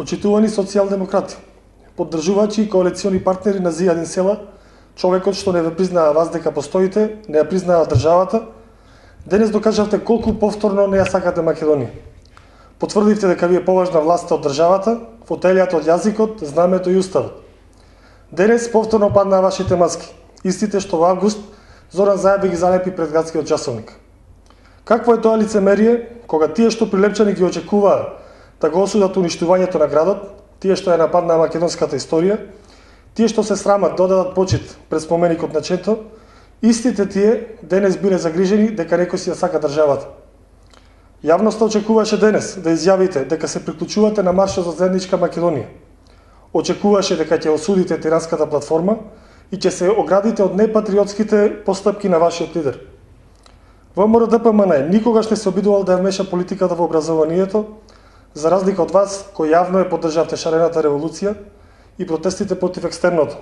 Почитувани социјалдемократи, поддржувачи и коалициони партнери на Зијадин села, човекот што не ве признава вас дека постоите, не ја признава државата, денес докажавте колку повторно не ја сакате Македонија. Потврдивте дека ви е поважна власта од државата, фотелијата од јазикот, знамето и уставот. Денес повторно паднаа вашите маски, истите што во август Зоран Заев ги залепи пред градскиот часовник. Какво е тоа лицемерие, кога тие што прилепчани ги очекуваа да го осудат уништувањето на градот, тие што ја нападнаа македонската историја, тие што се срамат да одадат почит пред споменикот на Чето, истите тие денес биле загрижени дека некој си ја сака државата. Јавноста очекуваше денес да изјавите дека се приклучувате на маршот за заедничка Македонија. Очекуваше дека ќе осудите тиранската платформа и ќе се оградите од непатриотските постапки на вашиот лидер. ВМРО-ДПМН никогаш не се обидувал да ја вмеша политиката во образованието, за разлика од вас, кој јавно ја поддржавте шарената револуција и протестите против екстерното,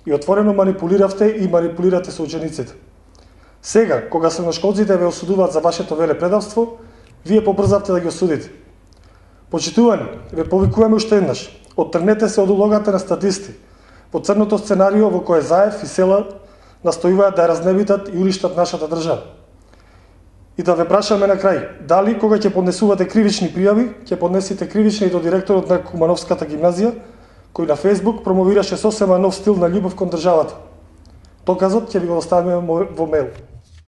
и отворено манипулиравте и манипулирате со учениците. Сега, кога средношколците ве осудуваат за вашето велепредавство, вие побрзавте да ги осудите. Почитувани, ве повикуваме уште еднаш, оттргнете се од улогата на статисти, во црното сценарио во кое Заев и села настојуваат да ја разневитат и уништат нашата држава. И да ве прашаме на крај, дали кога ќе поднесувате кривични пријави, ќе поднесете кривични и до директорот на Кумановската гимназија, кој на Фејсбук промовираше сосема нов стил на љубов кон државата. Доказот ќе ви го оставиме во мејл.